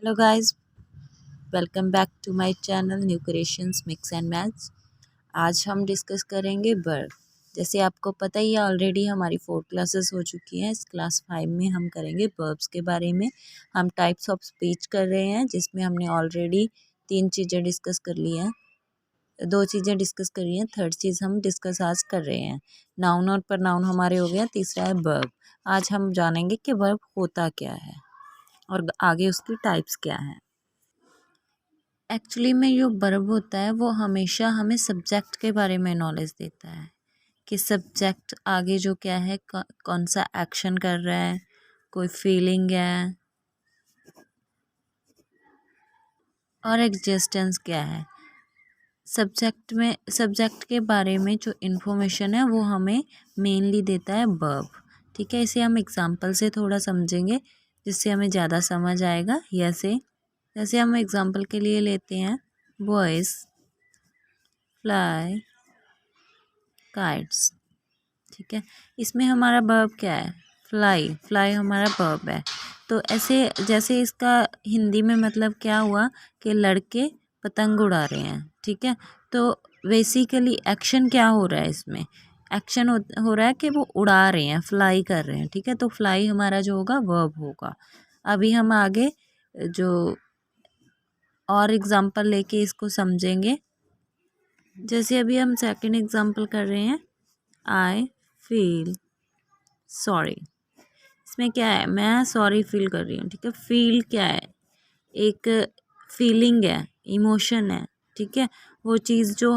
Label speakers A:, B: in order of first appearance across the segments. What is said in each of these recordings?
A: Hello guys, welcome back to my channel new creations mix and match. आज हम discuss करेंगे verb. जैसे आपको पता ही है, ऑलरेडी हमारी 4 क्लासेस हो चुकी हैं। इस क्लास 5 में हम करेंगे वर्ब्स के बारे में। हम टाइप्स ऑफ स्पीच कर रहे हैं, जिसमें हमने ऑलरेडी 3 चीज़ें डिस्कस कर ली हैं, 2 चीज़ें डिस्कस करी हैं, थर्ड चीज़ हम डिस्कस आज कर रहे हैं। नाउन और प्रनाउन हमारे हो गया, तीसरा है वर्ब। आज हम जानेंगे कि वर्ब होता क्या है और आगे उसकी टाइप्स क्या हैं। एक्चुअली में जो वर्ब होता है वो हमेशा हमें सब्जेक्ट के बारे में नॉलेज देता है कि सब्जेक्ट आगे जो क्या है, कौन सा एक्शन कर रहा है, कोई फीलिंग है और एग्जिस्टेंस क्या है। सब्जेक्ट के बारे में जो इन्फॉर्मेशन है वो हमें मेनली देता है वर्ब। ठीक है, इसे हम एग्जांपल से थोड़ा समझेंगे जिससे हमें ज़्यादा समझ आएगा। जैसे हम एग्जांपल के लिए लेते हैं बॉयज़ फ्लाई काइट्स। ठीक है, इसमें हमारा वर्ब क्या है, फ्लाई हमारा वर्ब है। तो ऐसे जैसे इसका हिंदी में मतलब क्या हुआ कि लड़के पतंग उड़ा रहे हैं। ठीक है, तो बेसिकली एक्शन क्या हो रहा है, इसमें एक्शन हो रहा है कि वो उड़ा रहे हैं, फ्लाई कर रहे हैं। ठीक है, तो फ्लाई हमारा जो होगा वर्ब होगा। अभी हम आगे जो और एग्जांपल लेके इसको समझेंगे। जैसे अभी हम सेकंड एग्जांपल कर रहे हैं, आई फील सॉरी। इसमें क्या है, मैं सॉरी फील कर रही हूँ। ठीक है, फील क्या है, एक फीलिंग है, इमोशन है। ठीक है, वो चीज़ जो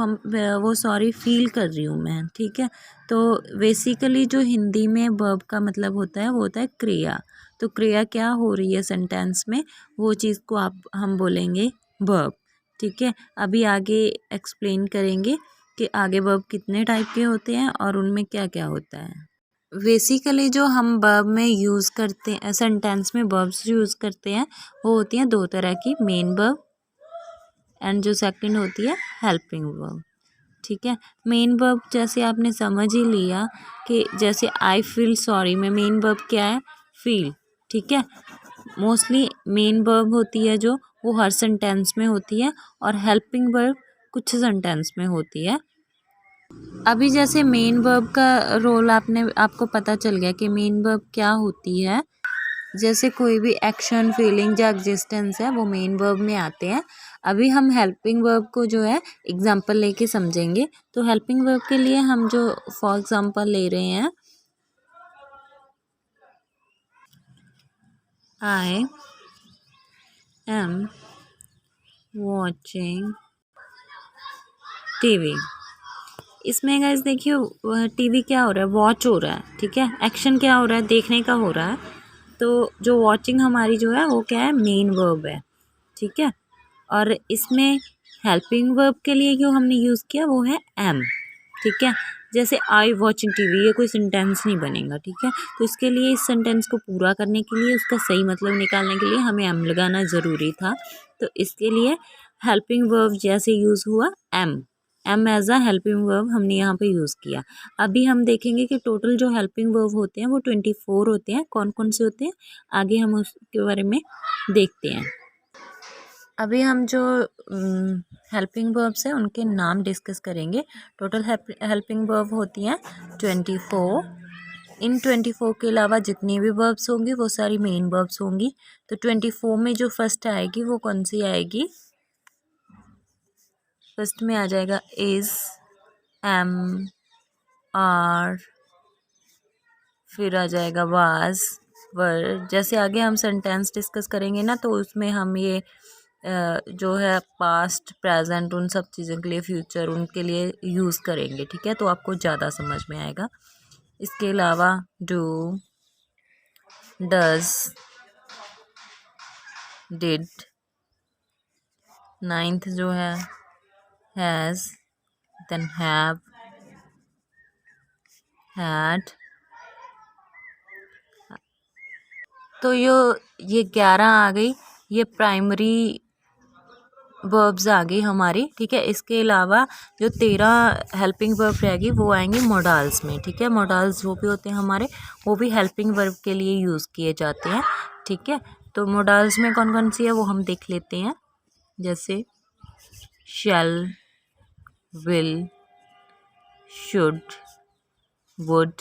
A: वो सॉरी फील कर रही हूँ मैं। ठीक है, तो बेसिकली जो हिंदी में वर्ब का मतलब होता है वो होता है क्रिया। तो क्रिया क्या हो रही है सेंटेंस में, वो चीज़ को हम बोलेंगे वर्ब। ठीक है, अभी आगे एक्सप्लेन करेंगे कि आगे वर्ब कितने टाइप के होते हैं और उनमें क्या क्या होता है। बेसिकली जो हम वर्ब में यूज़ करते हैं, सेंटेंस में वर्ब्स यूज़ करते हैं, वो होती हैं 2 तरह की, मेन वर्ब एंड जो सेकंड होती है हेल्पिंग वर्ब। ठीक है, मेन वर्ब जैसे आपने समझ ही लिया कि जैसे आई फील सॉरी में मेन वर्ब क्या है, फील। ठीक है, मोस्टली मेन वर्ब होती है जो वो हर सेंटेंस में होती है और हेल्पिंग वर्ब कुछ सेंटेंस में होती है। अभी जैसे मेन वर्ब का रोल आपको पता चल गया कि मेन वर्ब क्या होती है। जैसे कोई भी एक्शन, फीलिंग या एग्जिस्टेंस है वो मेन वर्ब में आते हैं। अभी हम हेल्पिंग वर्ब को जो है एग्जांपल लेके समझेंगे। तो हेल्पिंग वर्ब के लिए हम जो फॉर एग्जांपल ले रहे हैं, आई एम वॉचिंग टीवी। इसमें गाइस देखिए, टीवी क्या हो रहा है, वॉच हो रहा है। ठीक है, एक्शन क्या हो रहा है, देखने का हो रहा है। तो जो वॉचिंग हमारी जो है वो क्या है, मेन वर्ब है। ठीक है, और इसमें हेल्पिंग वर्ब के लिए जो हमने यूज़ किया वो है एम। ठीक है, जैसे आई वॉचिंग टीवी, ये कोई सेंटेंस नहीं बनेगा। ठीक है, तो इसके लिए इस सेंटेंस को पूरा करने के लिए, उसका सही मतलब निकालने के लिए हमें एम लगाना ज़रूरी था। तो इसके लिए हेल्पिंग वर्ब जैसे यूज़ हुआ am as a helping verb हमने यहाँ पे यूज़ किया। अभी हम देखेंगे कि टोटल जो हेल्पिंग वर्ब होते हैं वो 24 होते हैं। कौन कौन से होते हैं, आगे हम उसके बारे में देखते हैं। अभी हम जो हेल्पिंग वर्ब्स हैं उनके नाम डिस्कस करेंगे। टोटल हेल्पिंग वर्ब होती हैं 24। इन 24 के अलावा जितनी भी वर्ब्स होंगी वो सारी मेन वर्ब्स होंगी। तो 24 में जो फर्स्ट आएगी वो कौन सी आएगी, फर्स्ट में आ जाएगा इज़, एम, आर, फिर आ जाएगा वाज, वर। जैसे आगे हम सेंटेंस डिस्कस करेंगे ना, तो उसमें हम ये जो है पास्ट, प्रेजेंट, उन सब चीज़ों के लिए, फ्यूचर, उनके लिए यूज़ करेंगे। ठीक है, तो आपको ज़्यादा समझ में आएगा। इसके अलावा डू, डज, डिड, नाइन्थ जो है हैज़, देन हैव, हैड। तो ये 11 आ गई, ये प्राइमरी वर्ब्स आ गई हमारी। ठीक है, इसके अलावा जो 13 हेल्पिंग वर्ब रहेगी वो आएंगी मोडाल्स में। ठीक है, मोडाल्स जो भी होते हैं हमारे, वो भी हेल्पिंग वर्ब के लिए यूज़ किए जाते हैं। ठीक है, तो मोडाल्स में कौन कौन सी है वो हम देख लेते हैं, जैसे shall, will, should, would,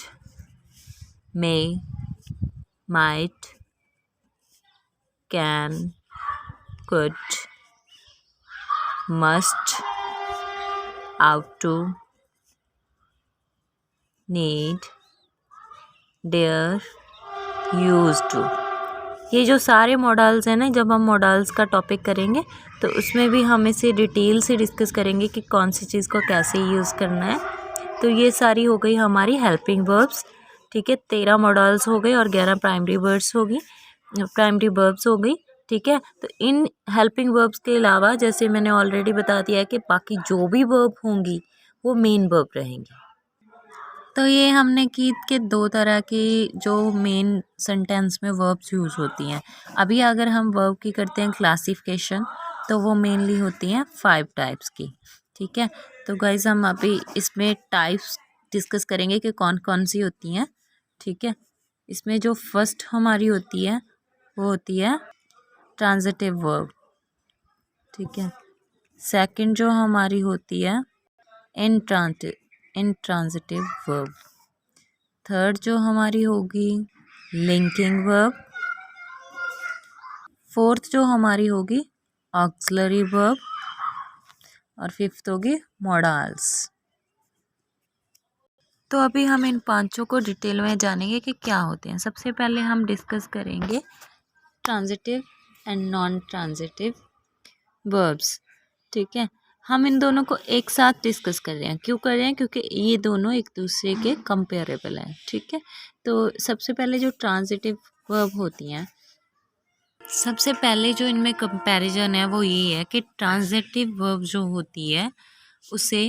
A: may, might, can, could, must, ought to, need, dare, used to. ये जो सारे मॉडल्स हैं ना, जब हम मॉडल्स का टॉपिक करेंगे तो उसमें भी हम इसे डिटेल से डिस्कस करेंगे कि कौन सी चीज़ को कैसे यूज़ करना है। तो ये सारी हो गई हमारी हेल्पिंग वर्ब्स, ठीक है। 13 मॉडल्स हो गए और 11 प्राइमरी वर्ब्स हो गई, ठीक है। तो इन हेल्पिंग वर्ब्स के अलावा जैसे मैंने ऑलरेडी बता दिया है कि बाकी जो भी वर्ब होंगी वो मेन वर्ब रहेंगी। तो ये हमने की कि 2 तरह की जो मेन सेंटेंस में वर्ब्स यूज़ होती हैं। अभी अगर हम वर्ब की करते हैं क्लासिफिकेशन, तो वो मेनली होती हैं 5 टाइप्स की, ठीक है। तो गाइज हम अभी इसमें टाइप्स डिस्कस करेंगे कि कौन कौन सी होती हैं, ठीक है। इसमें जो फर्स्ट हमारी होती है वो होती है ट्रांजिटिव वर्ब, ठीक है। सेकंड जो हमारी होती है इंट्रांजिटिव वर्ब। थर्ड जो हमारी होगी लिंकिंग वर्ब। फोर्थ जो हमारी होगी ऑक्सिलरी वर्ब। और फिफ्थ होगी मॉडल्स। तो अभी हम इन पांचों को डिटेल में जानेंगे कि क्या होते हैं। सबसे पहले हम डिस्कस करेंगे transitive and non transitive verbs, ठीक है। हम इन दोनों को एक साथ डिस्कस कर रहे हैं। क्यों कर रहे हैं? क्योंकि ये दोनों एक दूसरे के कंपेरेबल हैं, ठीक है। तो सबसे पहले जो ट्रांजिटिव वर्ब होती हैं, सबसे पहले जो इनमें कंपैरिजन है वो ये है कि ट्रांजिटिव वर्ब जो होती है उसे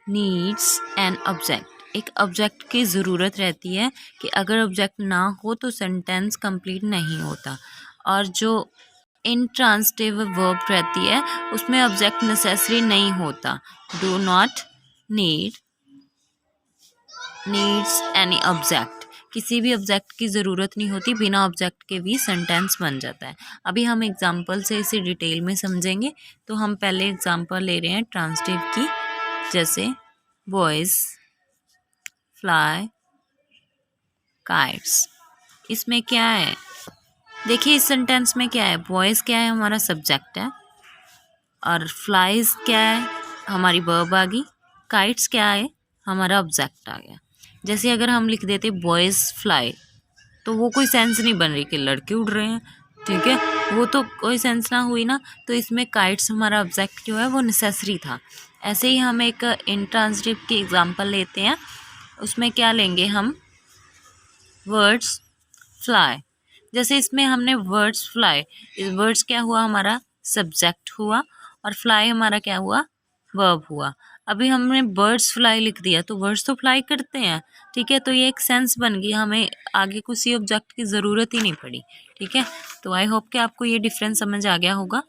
A: नीड्स एन ऑब्जेक्ट, एक ऑब्जेक्ट की ज़रूरत रहती है कि अगर ऑब्जेक्ट ना हो तो सेंटेंस कंप्लीट नहीं होता। और जो इंट्रांजिटिव वर्ब रहती है उसमें ऑब्जेक्ट नेसेसरी नहीं होता, do not needs any object, किसी भी ऑब्जेक्ट की ज़रूरत नहीं होती, बिना ऑब्जेक्ट के भी सेंटेंस बन जाता है। अभी हम एग्जांपल से इसे डिटेल में समझेंगे। तो हम पहले एग्जांपल ले रहे हैं ट्रांजिटिव की, जैसे बॉयज़, फ्लाई, काइट्स। इसमें क्या है, देखिए इस सेंटेंस में क्या है, बॉयज़ क्या है, हमारा सब्जेक्ट है, और फ्लाइज क्या है, हमारी वर्ब आ गई, काइट्स क्या है, हमारा ऑब्जेक्ट आ गया। जैसे अगर हम लिख देते बॉयज़ फ्लाई, तो वो कोई सेंस नहीं बन रही कि लड़के उड़ रहे हैं, ठीक है, वो तो कोई सेंस ना हुई ना। तो इसमें काइट्स हमारा ऑब्जेक्ट जो है वो नेसेसरी था। ऐसे ही हम एक इंट्रांजिटिव की एग्जांपल लेते हैं, उसमें क्या लेंगे हम, वर्ड्स फ्लाई। जैसे इसमें हमने वर्ड्स फ्लाई, वर्ड्स क्या हुआ, हमारा सब्जेक्ट हुआ, और फ्लाई हमारा क्या हुआ, वर्ब हुआ। अभी हमने बर्ड्स फ्लाई लिख दिया तो बर्ड्स तो फ्लाई करते हैं, ठीक है। तो ये एक सेंस बन गई, हमें आगे किसी ऑब्जेक्ट की ज़रूरत ही नहीं पड़ी, ठीक है। तो आई होप कि आपको ये डिफरेंस समझ आ गया होगा।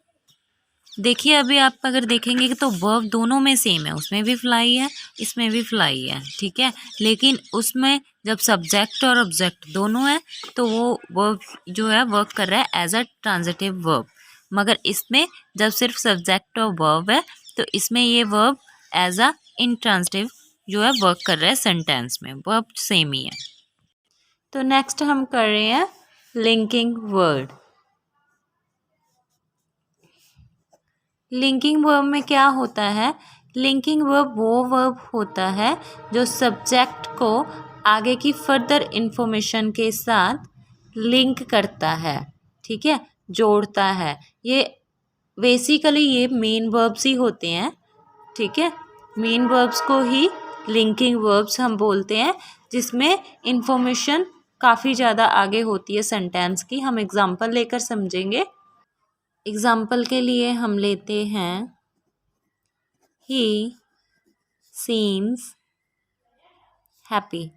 A: देखिए अभी आप अगर देखेंगे कि तो वर्ब दोनों में सेम है, उसमें भी फ्लाई है, इसमें भी फ्लाई है, ठीक है। लेकिन उसमें जब सब्जेक्ट और ऑब्जेक्ट दोनों है तो वो वर्ब जो है वर्क कर रहा है एज अ ट्रांजिटिव वर्ब। मगर इसमें जब सिर्फ सब्जेक्ट और वर्ब है तो इसमें ये वर्ब एज अ इंट्रांजिटिव जो है वर्क कर रहा है सेंटेंस में, वर्ब सेम ही है। तो नेक्स्ट हम कर रहे हैं लिंकिंग वर्ड। लिंकिंग वर्ब में क्या होता है, लिंकिंग वर्ब वो वर्ब होता है जो सब्जेक्ट को आगे की फर्दर इंफॉर्मेशन के साथ लिंक करता है, ठीक है, जोड़ता है। ये बेसिकली ये मेन वर्ब्स ही होते हैं, ठीक है। मेन वर्ब्स को ही लिंकिंग वर्ब्स हम बोलते हैं, जिसमें इंफॉर्मेशन काफ़ी ज़्यादा आगे होती है सेंटेंस की। हम एग्जांपल लेकर समझेंगे। एग्जाम्पल के लिए हम लेते हैं ही सीम्स हैप्पी।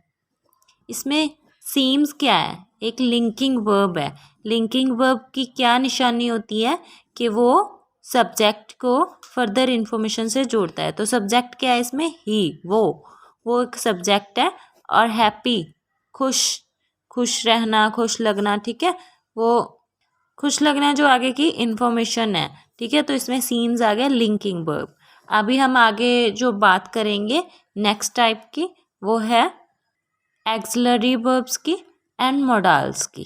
A: इसमें सीम्स क्या है, एक लिंकिंग वर्ब है। लिंकिंग वर्ब की क्या निशानी होती है कि वो सब्जेक्ट को फर्दर इंफॉर्मेशन से जोड़ता है। तो सब्जेक्ट क्या है इसमें, ही, वो एक सब्जेक्ट है। और हैप्पी खुश, खुश रहना, खुश लगना, ठीक है, वो खुश लगना जो आगे की इंफॉर्मेशन है, ठीक है। तो इसमें सीन्स आ गया लिंकिंग वर्ब। अभी हम आगे जो बात करेंगे नेक्स्ट टाइप की, वो है एक्सिलरी वर्ब्स की एंड मोडाल्स की।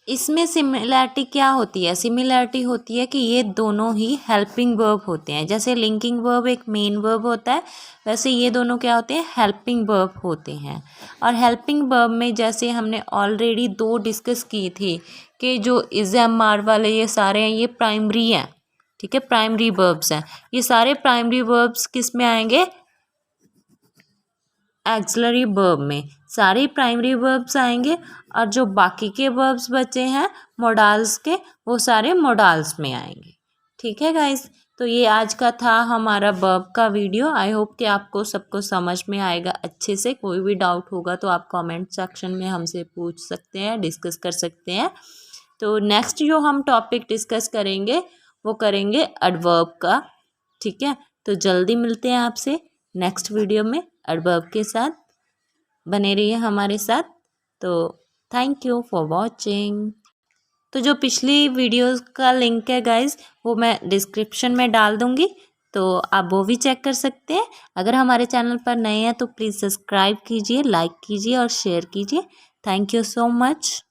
A: इसमें सिमिलैरिटी क्या होती है? सिमिलैरिटी होती है कि ये दोनों ही हेल्पिंग वर्ब होते हैं। जैसे लिंकिंग वर्ब एक मेन वर्ब होता है, वैसे ये दोनों क्या होते हैं? हेल्पिंग वर्ब होते हैं। और हेल्पिंग वर्ब में जैसे हमने ऑलरेडी 2 डिस्कस की थी कि जो इज एम आर वाले ये सारे हैं, ये प्राइमरी हैं, ठीक है, प्राइमरी वर्ब्स हैं। ये सारे प्राइमरी वर्ब्स किस में आएंगे? एक्सिलरी वर्ब में सारे प्राइमरी वर्ब्स आएंगे, और जो बाकी के वर्ब्स बचे हैं मोडाल्स के, वो सारे मोडाल्स में आएंगे, ठीक है गाइस। तो ये आज का था हमारा वर्ब का वीडियो। आई होप कि आपको सबको समझ में आएगा अच्छे से। कोई भी डाउट होगा तो आप कमेंट सेक्शन में हमसे पूछ सकते हैं, डिस्कस कर सकते हैं। तो नेक्स्ट जो हम टॉपिक डिस्कस करेंगे वो करेंगे एडवर्ब का, ठीक है। तो जल्दी मिलते हैं आपसे नेक्स्ट वीडियो में एडवर्ब के साथ। बने रहिए हमारे साथ। तो थैंक यू फॉर वॉचिंग। तो जो पिछली वीडियोस का लिंक है गाइस, वो मैं डिस्क्रिप्शन में डाल दूँगी, तो आप वो भी चेक कर सकते हैं। अगर हमारे चैनल पर नए हैं तो प्लीज़ सब्सक्राइब कीजिए, लाइक कीजिए और शेयर कीजिए। Thank you so much.